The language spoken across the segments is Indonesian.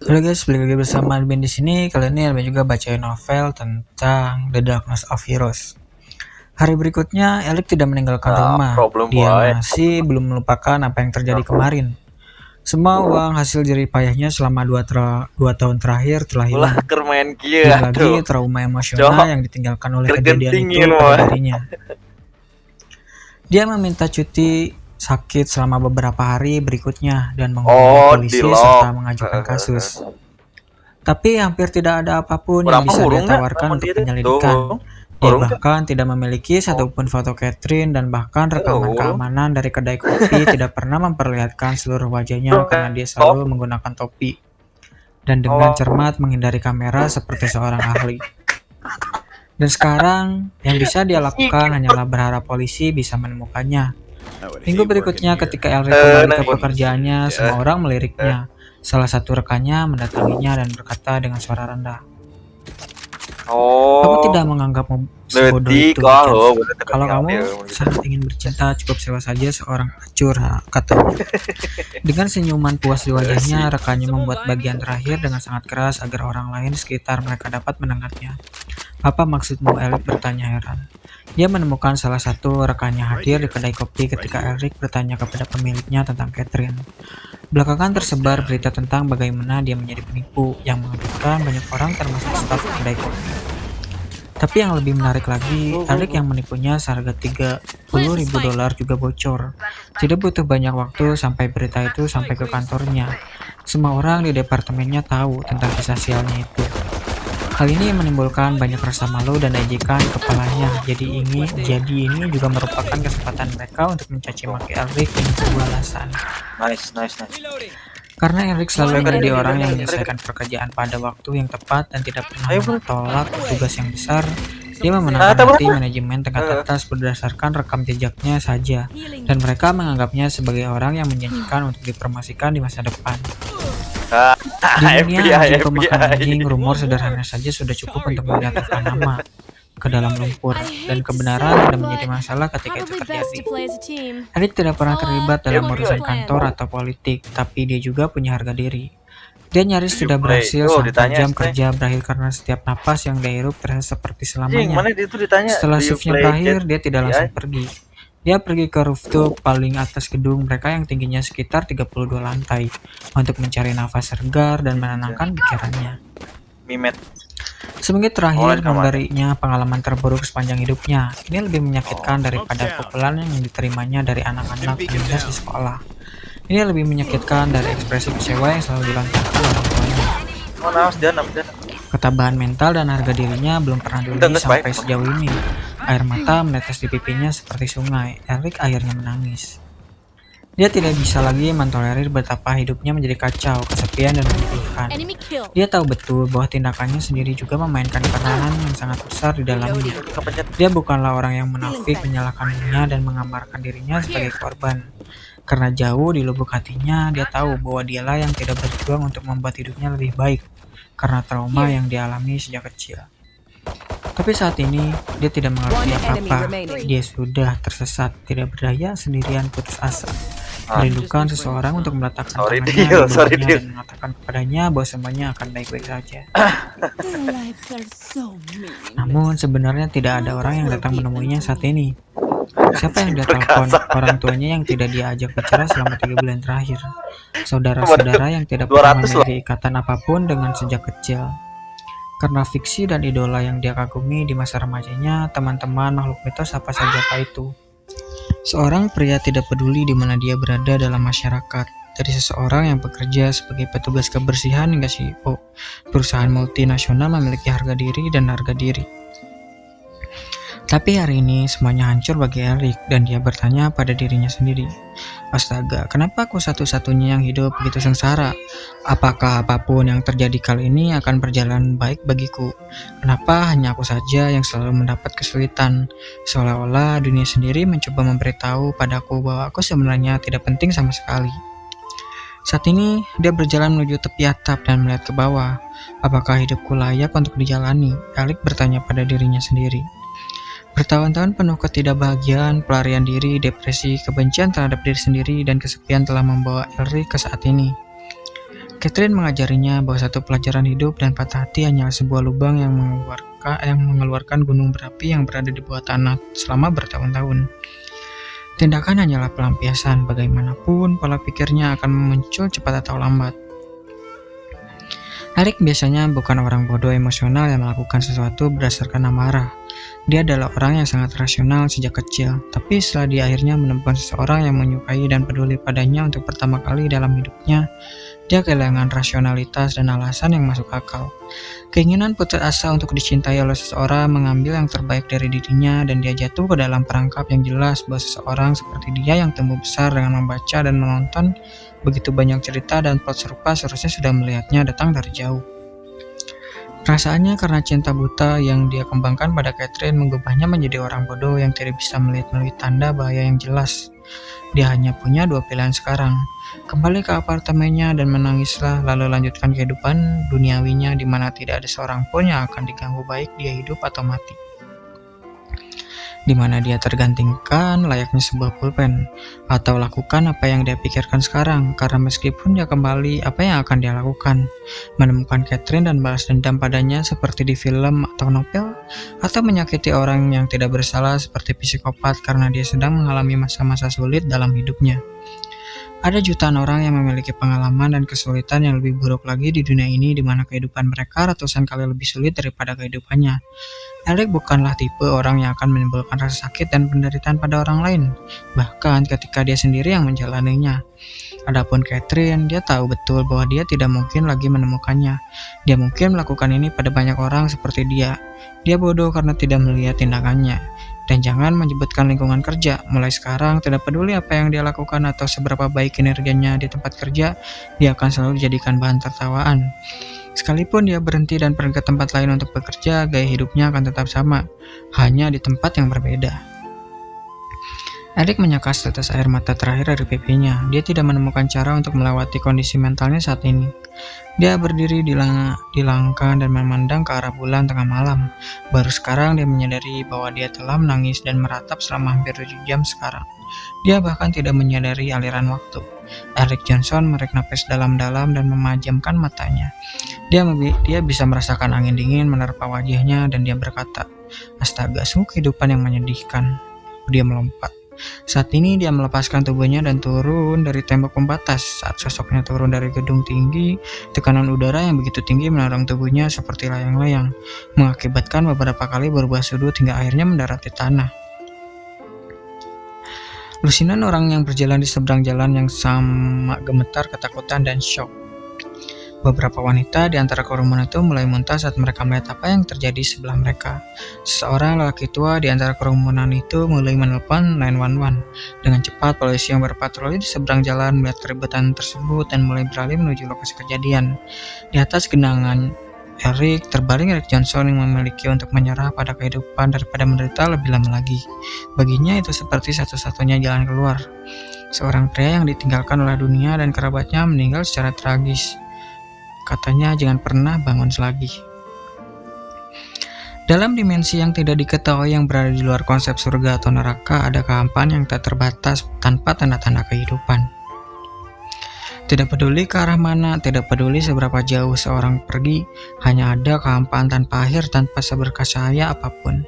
Halo guys, balik lagi bersama Alvin di sini. Kali ini Alvin juga bacain novel tentang The Darkness of Heroes. Hari berikutnya, Eric tidak meninggalkan rumah. Problem Dia boy. masih belum melupakan apa yang terjadi kemarin. Semua uang hasil jerih payahnya selama 2 tahun terakhir telah Ulah hilang. keur main kieu Belum lagi atuh. trauma emosional Cok, yang ditinggalkan oleh keur kejadian itu gentingin pada mah. dirinya. Dia meminta cuti sakit selama beberapa hari berikutnya dan menghubungi Oh, di polisi lock. serta mengajukan kasus. Tapi hampir tidak ada apapun yang Urang mah bisa dia hurung da, tawarkan lamun untuk dieu teh. penyelidikan. Hurung. Dia Hurung teh. bahkan tidak memiliki satupun foto Catherine dan bahkan rekaman Hurung. keamanan dari kedai kopi tidak pernah memperlihatkan seluruh wajahnya karena dia selalu menggunakan topi dan dengan cermat menghindari kamera seperti seorang ahli. Dan sekarang yang bisa dia lakukan hanyalah berharap polisi bisa menemukannya. Minggu berikutnya ketika Elric kembali ke pekerjaannya, semua orang meliriknya. Salah satu rekannya mendatanginya dan berkata dengan suara rendah, "Aku Oh, tidak menganggapmu sebodoh leutik itu, oh, James. bener Kalau kamu sangat ingin bercinta, cukup sewa saja seorang acur," katanya. Dengan senyuman puas di wajahnya, rekannya membuat bagian terakhir dengan sangat keras agar orang lain di sekitar mereka dapat mendengarnya. "Apa maksudmu?" Eric bertanya heran. Dia menemukan salah satu rekannya hadir di kedai kopi ketika Eric bertanya kepada pemiliknya tentang Catherine. Belakangan tersebar berita tentang bagaimana dia menjadi penipu yang mengejutkan banyak orang termasuk staf kedai kopi. Tapi yang lebih menarik lagi, Eric yang menipunya seharga $30.000 juga bocor. Tidak butuh banyak waktu sampai berita itu sampai ke kantornya. Semua orang di departemennya tahu tentang kisah sialnya itu. Hal ini menimbulkan banyak rasa malu dan ejekan di kepalanya. Jadi ini juga merupakan kesempatan mereka untuk mencaci maki Eric dengan sebuah alasan. Nice. Karena Eric selalu menjadi orang yang menyelesaikan pekerjaan pada waktu yang tepat dan tidak pernah menolak tugas yang besar, dia memenangkan hati manajemen tingkat atas berdasarkan rekam jejaknya saja, dan mereka menganggapnya sebagai orang yang menjanjikan untuk dipromosikan di masa depan. Di dunia anjing pemakan anjing, rumor sederhana saja sudah cukup untuk menjatuhkan nama ke dalam lumpur, dan kebenaran tidak menjadi masalah ketika itu terjadi. Eric tidak pernah terlibat dalam urusan kantor atau politik, tapi dia juga punya harga diri. Dia nyaris tidak berhasil sampai jam kerja berakhir karena setiap napas yang dia hirup terasa seperti selamanya. Setelah shiftnya berakhir, dia tidak langsung pergi. Dia pergi ke rooftop paling atas gedung mereka yang tingginya sekitar 32 lantai untuk mencari nafas segar dan menenangkan pikirannya. Mimet. Seminggu terakhir memberinya pengalaman terburuk sepanjang hidupnya. Ini lebih menyakitkan daripada pukulan yang diterimanya dari anak-anak minus di sekolah. Ini lebih menyakitkan dari ekspresi kecewa yang selalu dilontarkan orang tuanya. Ketabahan mental dan harga dirinya belum pernah diuji sampai sejauh ini. Air mata menetes di pipinya seperti sungai. Eric akhirnya menangis. Dia tidak bisa lagi mentolerir betapa hidupnya menjadi kacau, kesepian, dan menyedihkan. Dia tahu betul bahwa tindakannya sendiri juga memainkan peranan yang sangat besar di dalamnya. Dia bukanlah orang yang munafik, menyalahkan dirinya, dan menggambarkan dirinya sebagai korban. Karena jauh di lubuk hatinya, dia tahu bahwa dialah yang tidak berjuang untuk membuat hidupnya lebih baik karena trauma yang dialami sejak kecil. Tapi saat ini, dia tidak mengerti apa-apa. Dia sudah tersesat, tidak berdaya, sendirian, putus asa. Merindukan seseorang untuk meletakkan tangannya di bawahnya dan mengatakan kepadanya bahwa semuanya akan baik-baik saja. Namun sebenarnya tidak ada orang yang datang menemuinya saat ini. Siapa yang dia telepon? Orang tuanya yang tidak dia ajak bicara selama 3 bulan terakhir. Saudara-saudara yang tidak pernah memiliki ikatan apapun dengan sejak kecil. Karena fiksi dan idola yang dia kagumi di masa remajanya, teman-teman makhluk mitos apa saja itu. Seorang pria tidak peduli di mana dia berada dalam masyarakat. Dari seseorang yang bekerja sebagai petugas kebersihan hingga CEO, perusahaan multinasional memiliki harga diri dan harga diri. Tapi hari ini semuanya hancur bagi Eric dan dia bertanya pada dirinya sendiri, "Astaga, kenapa aku satu-satunya yang hidup begitu sengsara? Apakah apapun yang terjadi kali ini akan berjalan baik bagiku? Kenapa hanya aku saja yang selalu mendapat kesulitan?" Seolah-olah dunia sendiri mencoba memberitahu padaku bahwa aku sebenarnya tidak penting sama sekali. Saat ini, dia berjalan menuju tepi atap dan melihat ke bawah. Apakah hidupku layak untuk dijalani? Eric bertanya pada dirinya sendiri. Bertahun-tahun penuh ketidakbahagiaan, pelarian diri, depresi, kebencian terhadap diri sendiri, dan kesepian telah membawa Elric ke saat ini. Catherine mengajarinya bahwa satu pelajaran hidup dan patah hati hanyalah sebuah lubang yang mengeluarkan gunung berapi yang berada di bawah tanah selama bertahun-tahun. Tindakan hanyalah pelampiasan, bagaimanapun pola pikirnya akan muncul cepat atau lambat. Eric biasanya bukan orang bodoh emosional yang melakukan sesuatu berdasarkan amarah. Dia adalah orang yang sangat rasional sejak kecil, tapi setelah dia akhirnya menemukan seseorang yang menyukai dan peduli padanya untuk pertama kali dalam hidupnya, dia kehilangan rasionalitas dan alasan yang masuk akal. Keinginan putus asa untuk dicintai oleh seseorang mengambil yang terbaik dari dirinya, dan dia jatuh ke dalam perangkap yang jelas bahwa seseorang seperti dia yang tumbuh besar dengan membaca dan menonton begitu banyak cerita dan plot serupa seharusnya sudah melihatnya datang dari jauh. Perasaannya karena cinta buta yang dia kembangkan pada Catherine mengubahnya menjadi orang bodoh yang tidak bisa melihat melalui tanda bahaya yang jelas. Dia hanya punya dua pilihan sekarang. Kembali ke apartemennya dan menangislah, lalu lanjutkan kehidupan duniawinya di mana tidak ada seorang pun yang akan diganggu baik dia hidup atau mati. Di mana dia tergantikan layaknya sebuah pulpen, atau lakukan apa yang dia pikirkan sekarang, karena meskipun dia kembali, apa yang akan dia lakukan? Menemukan Catherine dan balas dendam padanya seperti di film atau novel, atau menyakiti orang yang tidak bersalah seperti psikopat karena dia sedang mengalami masa-masa sulit dalam hidupnya. Ada jutaan orang yang memiliki pengalaman dan kesulitan yang lebih buruk lagi di dunia ini, di mana kehidupan mereka ratusan kali lebih sulit daripada kehidupannya. Eric bukanlah tipe orang yang akan menimbulkan rasa sakit dan penderitaan pada orang lain, bahkan ketika dia sendiri yang menjalaninya. Adapun Catherine, dia tahu betul bahwa dia tidak mungkin lagi menemukannya. Dia mungkin melakukan ini pada banyak orang seperti dia. Dia bodoh karena tidak melihat tindakannya. Dan jangan menyebutkan lingkungan kerja. Mulai sekarang, tidak peduli apa yang dia lakukan atau seberapa baik kinerjanya di tempat kerja, dia akan selalu dijadikan bahan tertawaan. Sekalipun dia berhenti dan pergi ke tempat lain untuk bekerja, gaya hidupnya akan tetap sama, hanya di tempat yang berbeda. Eric menyakas tetes air mata terakhir dari pipinya. Dia tidak menemukan cara untuk melewati kondisi mentalnya saat ini. Dia berdiri di langkah dan memandang ke arah bulan tengah malam. Baru sekarang dia menyadari bahwa dia telah menangis dan meratap selama hampir 7 jam sekarang. Dia bahkan tidak menyadari aliran waktu. Eric Johnson menarik napas dalam-dalam dan memejamkan matanya. Dia bisa merasakan angin dingin menerpa wajahnya dan dia berkata, "Astaga, sungguh kehidupan yang menyedihkan." Dia melompat. Saat ini dia melepaskan tubuhnya dan turun dari tembok pembatas. Saat sosoknya turun dari gedung tinggi, tekanan udara yang begitu tinggi mendorong tubuhnya seperti layang-layang, mengakibatkan beberapa kali berubah sudut hingga akhirnya mendarat di tanah. Lusinan orang yang berjalan di seberang jalan yang sama gemetar, ketakutan, dan syok. Beberapa wanita di antara kerumunan itu mulai muntah saat mereka melihat apa yang terjadi sebelah mereka. Seorang lelaki tua di antara kerumunan itu mulai menelpon 911. Dengan cepat, polisi yang berpatroli di seberang jalan melihat keributan tersebut dan mulai beralih menuju lokasi kejadian. Di atas genangan Eric terbaring Eric Johnson yang memiliki untuk menyerah pada kehidupan daripada menderita lebih lama lagi. Baginya itu seperti satu-satunya jalan keluar. Seorang pria yang ditinggalkan oleh dunia dan kerabatnya meninggal secara tragis. Katanya jangan pernah bangun lagi. Dalam dimensi yang tidak diketahui yang berada di luar konsep surga atau neraka, ada kehampaan yang tak terbatas tanpa tanda-tanda kehidupan. Tidak peduli ke arah mana, tidak peduli seberapa jauh seorang pergi, hanya ada kehampaan tanpa akhir, tanpa seberkas cahaya apapun.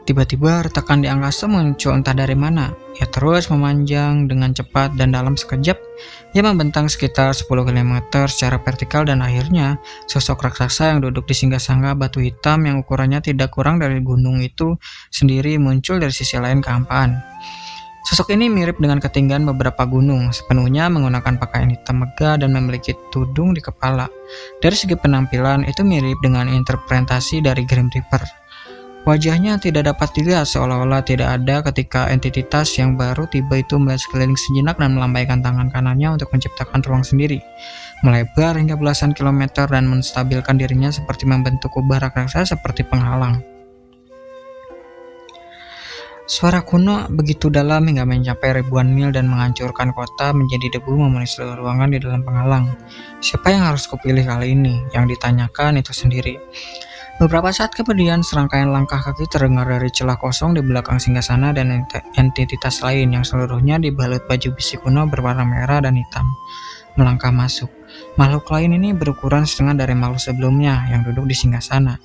Tiba-tiba retakan di angkasa muncul entah dari mana. Ia terus memanjang dengan cepat dan dalam sekejap ia membentang sekitar 10 km secara vertikal dan akhirnya sosok raksasa yang duduk di singgasana batu hitam yang ukurannya tidak kurang dari gunung itu sendiri muncul dari sisi lain kehampaan. Sosok ini mirip dengan ketinggian beberapa gunung, sepenuhnya menggunakan pakaian hitam megah dan memiliki tudung di kepala. Dari segi penampilan itu mirip dengan interpretasi dari Grim Reaper. Wajahnya tidak dapat dilihat, seolah-olah tidak ada ketika entitas yang baru tiba itu melihat sekeliling sejenak dan melambaikan tangan kanannya untuk menciptakan ruang sendiri, melebar hingga belasan kilometer dan menstabilkan dirinya seperti membentuk kubah raksasa seperti penghalang. Suara kuno begitu dalam hingga mencapai ribuan mil dan menghancurkan kota menjadi debu memenuhi seluruh ruangan di dalam penghalang. Siapa yang harus kupilih kali ini? Yang ditanyakan itu sendiri. Beberapa saat kemudian, serangkaian langkah kaki terdengar dari celah kosong di belakang singgasana dan entitas lain yang seluruhnya dibalut baju besi kuno berwarna merah dan hitam. melangkah masuk. Makhluk lain ini berukuran setengah dari makhluk sebelumnya yang duduk di singgasana.